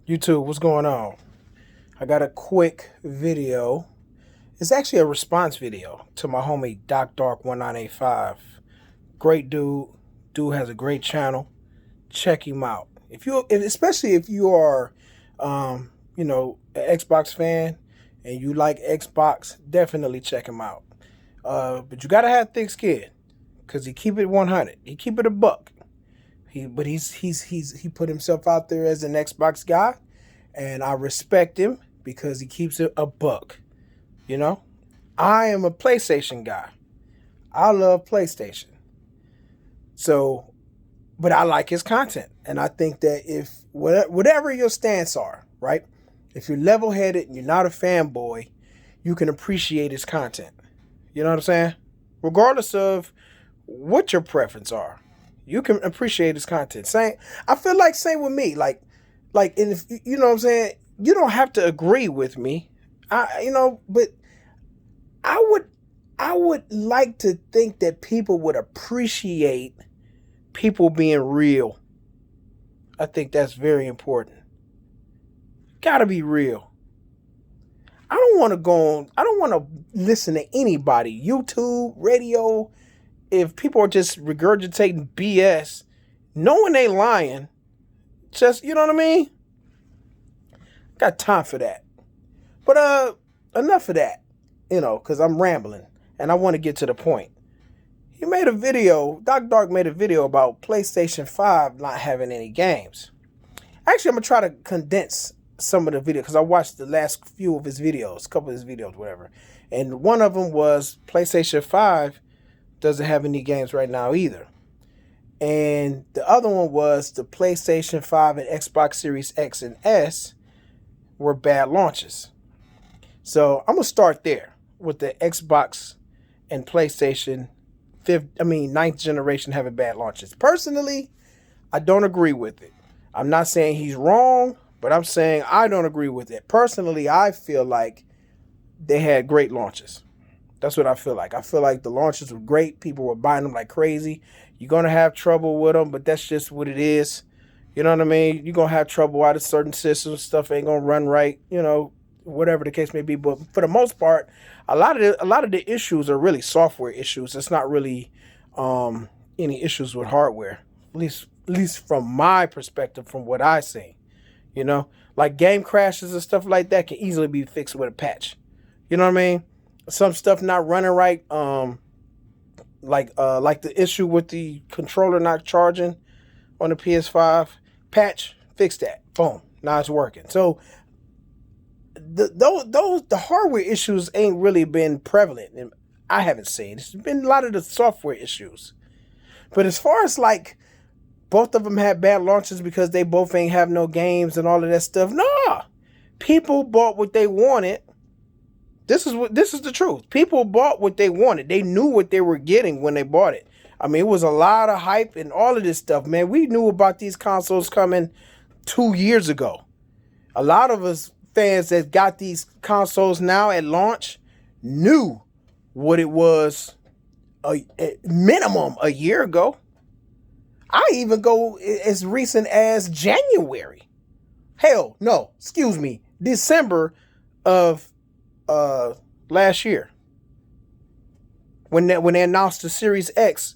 YouTube, what's going on? I got a quick video. It's actually a response video to my homie Doc Dark 1985. Great dude. Dude has a great channel. Check him out. Especially if you are, an Xbox fan and you like Xbox, definitely check him out. But you gotta have thick skin, cause he keep it 100. He keep it a buck. He put himself out there as an Xbox guy, and I respect him because he keeps it a buck. You know, I am a PlayStation guy. I love PlayStation. So, but I like his content, and I think that if whatever your stance are, right? If you're level-headed and you're not a fanboy, you can appreciate his content. You know what I'm saying? Regardless of what your preference are, you can appreciate his content. I feel like same with me. And if you know what I'm saying, you don't have to agree with me. But I would like to think that people would appreciate people being real. I think that's very important. Gotta be real. I don't want to listen to anybody, YouTube, radio, if people are just regurgitating BS, knowing they lying, just, you know what I mean? Got time for that. But enough of that, because I'm rambling and I want to get to the point. Doc Dark made a video about PlayStation 5 not having any games. Actually, I'm going to try to condense some of the video because I watched the last few of his videos, a couple of his videos, whatever. And one of them was PlayStation 5 doesn't have any games right now either. And the other one was the PlayStation 5 and Xbox Series X and S were bad launches. So I'm going to start there with the Xbox and PlayStation ninth generation having bad launches. Personally, I don't agree with it. I'm not saying he's wrong, but I'm saying I don't agree with it. Personally, I feel like they had great launches. That's what I feel like. I feel like the launches were great. People were buying them like crazy. You're going to have trouble with them, but that's just what it is. You know what I mean? You're going to have trouble out of certain systems. Stuff ain't going to run right, whatever the case may be. But for the most part, a lot of the issues are really software issues. It's not really any issues with hardware, at least from my perspective, from what I see. Like game crashes and stuff like that can easily be fixed with a patch. You know what I mean? Some stuff not running right, like the issue with the controller not charging on the PS5. Patch, fix that. Boom, now it's working. So the hardware issues ain't really been prevalent, and I haven't seen. It's been a lot of the software issues. But as far as like both of them had bad launches because they both ain't have no games and all of that stuff, nah. People bought what they wanted. This is the truth. People bought what they wanted. They knew what they were getting when they bought it. I mean, it was a lot of hype and all of this stuff, man. We knew about these consoles coming 2 years ago. A lot of us fans that got these consoles now at launch knew what it was a minimum a year ago. I even go as recent as January. Hell, no, excuse me, December of last year, when they announced the Series X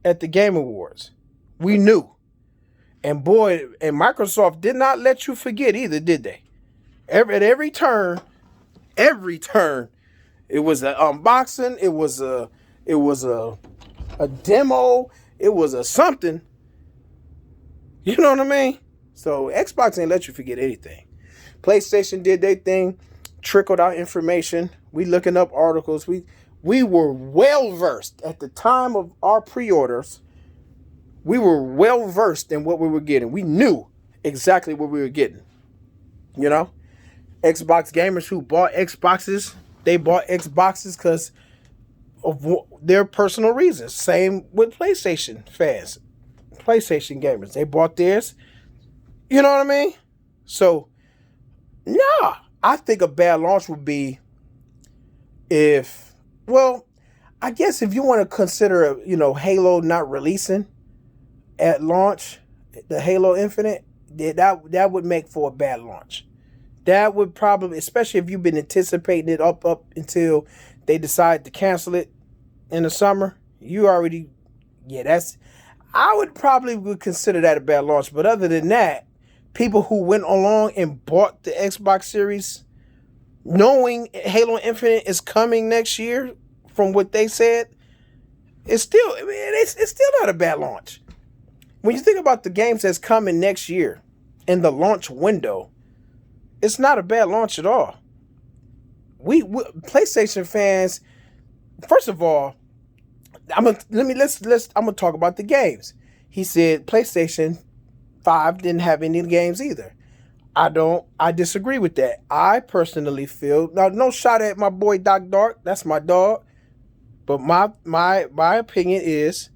at the Game Awards. We knew. And boy, and Microsoft did not let you forget either, did they? At every turn, it was an unboxing, it was a demo, it was a something. You know what I mean? So Xbox ain't let you forget anything. PlayStation did their thing, trickled out information. We looking up articles. We were well versed at the time of our pre-orders. We were well versed in what we were getting. We knew exactly what we were getting. Xbox gamers who bought Xboxes, they bought Xboxes because of their personal reasons. Same with PlayStation fans, PlayStation gamers. They bought theirs. You know what I mean? So, nah. I think a bad launch would be I guess if you want to consider, Halo not releasing at launch, the Halo Infinite, that would make for a bad launch. That would probably, especially if you've been anticipating it up until they decide to cancel it in the summer. You already, yeah, I would consider that a bad launch. But other than that, people who went along and bought the Xbox Series, knowing Halo Infinite is coming next year, from what they said, it's still, I mean, it's still not a bad launch. When you think about the games that's coming next year in the launch window, it's not a bad launch at all. We PlayStation fans, first of all, I'm gonna talk about the games. He said PlayStation 5 didn't have any games either. I disagree with that. I personally feel, now no shot at my boy Doc Dark, that's my dog, but my opinion is,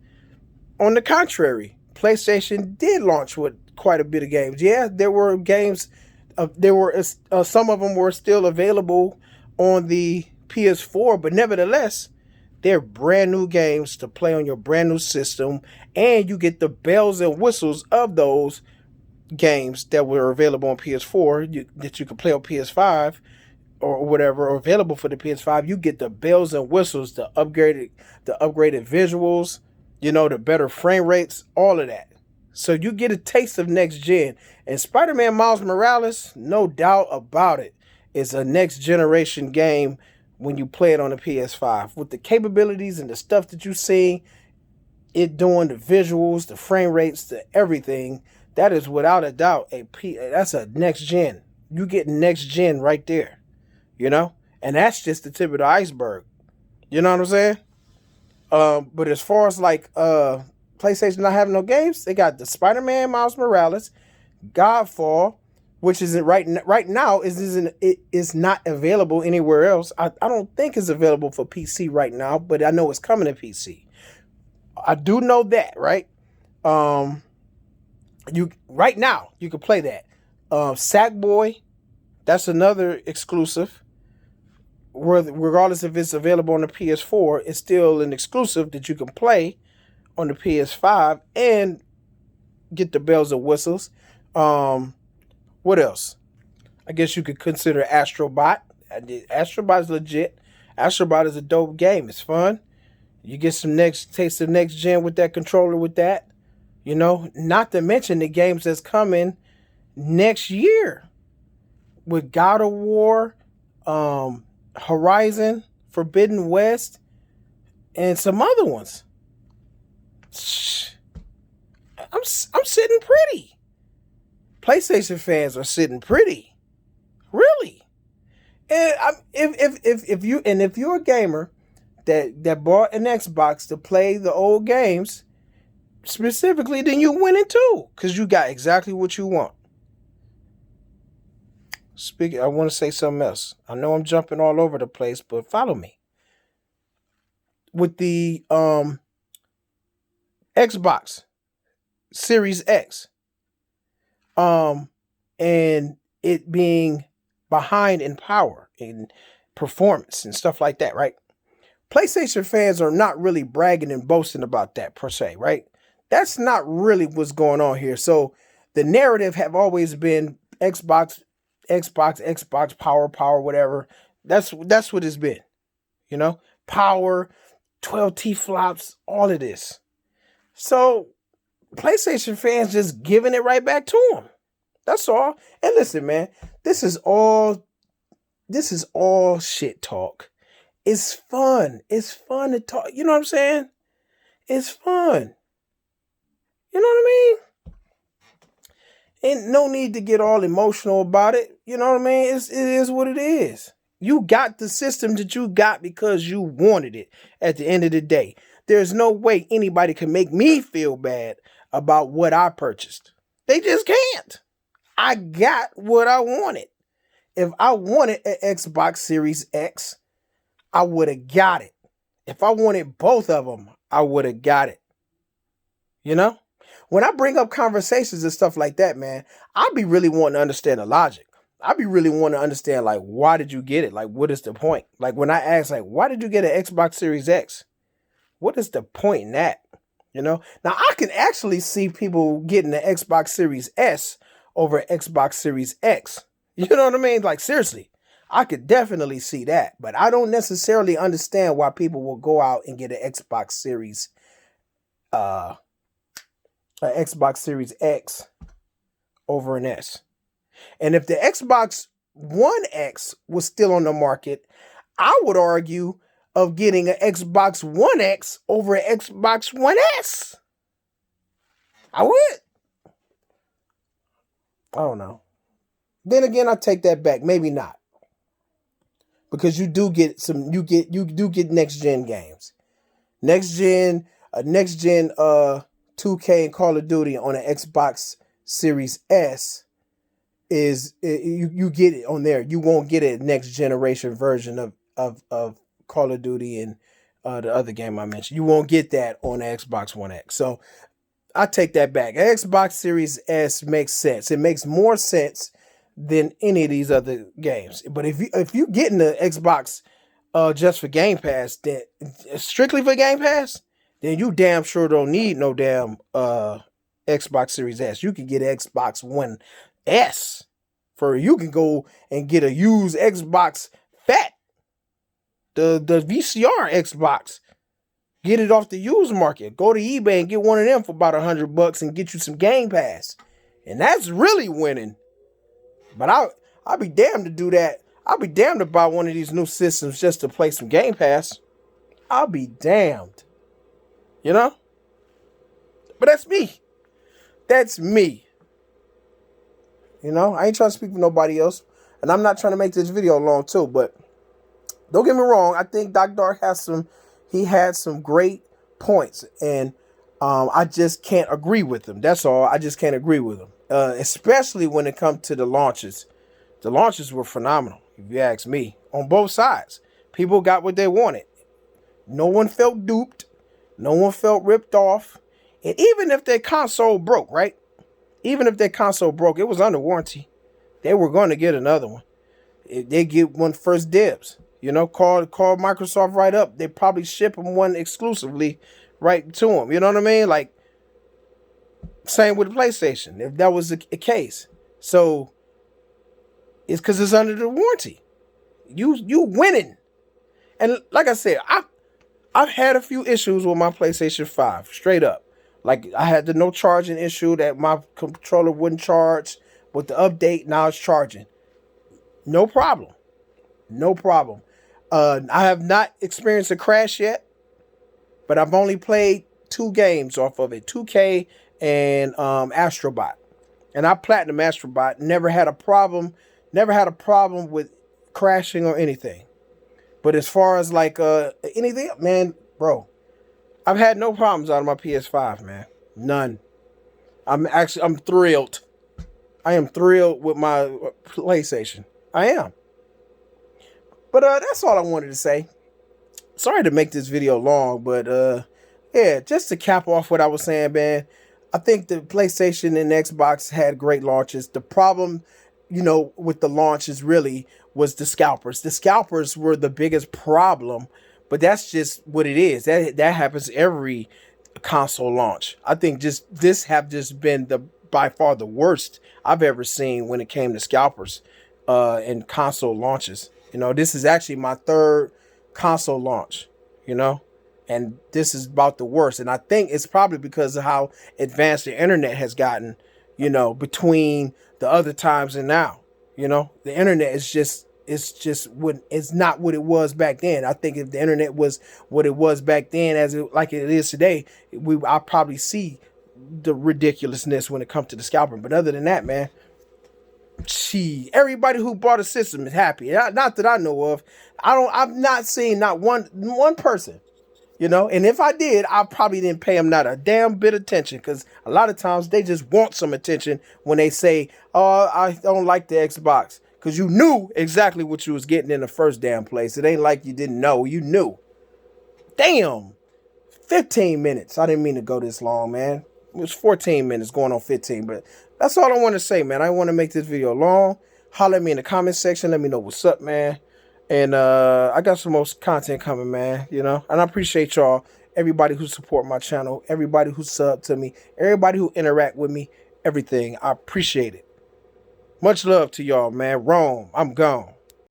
on the contrary, PlayStation did launch with quite a bit of games. Yeah, there were games, some of them were still available on the PS4, but nevertheless, they're brand new games to play on your brand new system, and you get the bells and whistles of those games that were available on PS4 that you could play on PS5 or whatever, or available for the PS5. You get the bells and whistles, the upgraded visuals, the better frame rates, all of that. So you get a taste of next gen. And Spider-Man Miles Morales, no doubt about it, is a next generation game when you play it on the PS5. With the capabilities and the stuff that you see it doing, the visuals, the frame rates, the everything, that is without a doubt that's a next gen. You get next gen right there, and that's just the tip of the iceberg. You know what I'm saying? But as far as PlayStation not having no games, they got the Spider-Man Miles Morales, Godfall, which isn't right now is not available anywhere else. I don't think it's available for PC right now, but I know it's coming to PC. I do know that, right? Right now you can play that. Sackboy, that's another exclusive. Regardless if it's available on the PS4, it's still an exclusive that you can play on the PS5 and get the bells and whistles. What else? I guess you could consider Astrobot. Astrobot is legit. Astrobot is a dope game. It's fun. You get some taste of next gen with that controller with that. Not to mention the games that's coming next year with God of War, Horizon, Forbidden West, and some other ones. I'm sitting pretty. PlayStation fans are sitting pretty, really. And if you're a gamer that bought an Xbox to play the old games specifically, then you're winning too, because you got exactly what you want. I want to say something else. I know I'm jumping all over the place, but follow me. With the Xbox Series X, and it being behind in power and performance and stuff like that, right? PlayStation fans are not really bragging and boasting about that per se, right? That's not really what's going on here. So the narrative have always been Xbox, power, whatever. That's what it's been. Power, 12 T-flops, all of this. So PlayStation fans just giving it right back to them. That's all. And listen, man, this is all shit talk. It's fun. It's fun to talk. You know what I'm saying? It's fun. You know what I mean? Ain't no need to get all emotional about it. You know what I mean? It is what it is. You got the system that you got because you wanted it at the end of the day. There's no way anybody can make me feel bad about what I purchased. They just can't. I got what I wanted. If I wanted an Xbox Series X, I would have got it. If I wanted both of them, I would have got it. When I bring up conversations and stuff like that, man, I'll be really wanting to understand the logic. I'll be really wanting to understand, why did you get it? What is the point? When I ask, why did you get an Xbox Series X? What is the point in that? Now I can actually see people getting the Xbox Series S over Xbox Series X. You know what I mean? Like, seriously, I could definitely see that. But I don't necessarily understand why people will go out and get an Xbox Series X over an S. And if the Xbox One X was still on the market, I would argue of getting an Xbox One X over an Xbox One S. I would. I don't know. Then again, I take that back. Maybe not. Because you do get next gen games. Next gen 2K and Call of Duty on an Xbox Series S you get it on there. You won't get a next generation version of Call of Duty and the other game I mentioned. You won't get that on the Xbox One X. So I take that back. Xbox Series S makes sense. It makes more sense than any of these other games. But if you getting the Xbox just for Game Pass, then strictly for Game Pass, then you damn sure don't need no damn Xbox Series S. You can get Xbox One S. You can go and get a used Xbox Fat, the VCR Xbox. Get it off the used market. Go to eBay and get one of them for about $100 and get you some Game Pass. And that's really winning. But I'll be damned to do that. I'll be damned to buy one of these new systems just to play some Game Pass. I'll be damned. You know? But that's me. That's me. You know, I ain't trying to speak for nobody else. And I'm not trying to make this video long too, but don't get me wrong. I think Doc Dark had some great points, and I just can't agree with them. That's all. I just can't agree with them. Especially when it comes to the launches. The launches were phenomenal, if you ask me, on both sides. People got what they wanted. No one felt duped. No one felt ripped off. And even if their console broke, right? Even if their console broke, it was under warranty. They were going to get another one. If they get one first dibs. You know, call Microsoft right up. They probably ship them one exclusively right to them. You know what I mean? Like, same with the PlayStation, if that was the case. So, it's because it's under the warranty. You winning. And like I said, I've had a few issues with my PlayStation 5, straight up. Like, I had the no charging issue that my controller wouldn't charge. With the update, now it's charging. No problem. No problem. I have not experienced a crash yet, but I've only played 2 games off of it, 2K and Astrobot. And I platinum Astrobot, never had a problem with crashing or anything. But as far as like anything, man, bro, I've had no problems out of my PS5, man. None. I'm thrilled. I am thrilled with my PlayStation. I am. But that's all I wanted to say. Sorry to make this video long, but yeah, just to cap off what I was saying, man. I think the PlayStation and Xbox had great launches. The problem, with the launches really was the scalpers. The scalpers were the biggest problem, but that's just what it is. That happens every console launch. I think this have been by far the worst I've ever seen when it came to scalpers and console launches. This is actually my 3rd console launch, and this is about the worst. And I think it's probably because of how advanced the internet has gotten, between the other times and now. The internet is it's not what it was back then. I think if the internet was what it was back then, like it is today, I'll probably see the ridiculousness when it comes to the scalper. But other than that, man, everybody who bought a system is happy. Not that I know of. I've not seen not one person, and if I did, I probably didn't pay them not a damn bit of attention, because a lot of times they just want some attention when they say, oh, I don't like the Xbox, because you knew exactly what you was getting in the first damn place. It ain't like you didn't know. You knew. Damn. 15 minutes. I didn't mean to go this long, man. It was 14 minutes going on 15, but that's all I want to say, man. I want to make this video long. Holler at me in the comment section. Let me know what's up, man. And I got some more content coming, man, and I appreciate y'all, everybody who support my channel, everybody who sub to me, everybody who interact with me, everything. I appreciate it. Much love to y'all, man. Rome, I'm gone.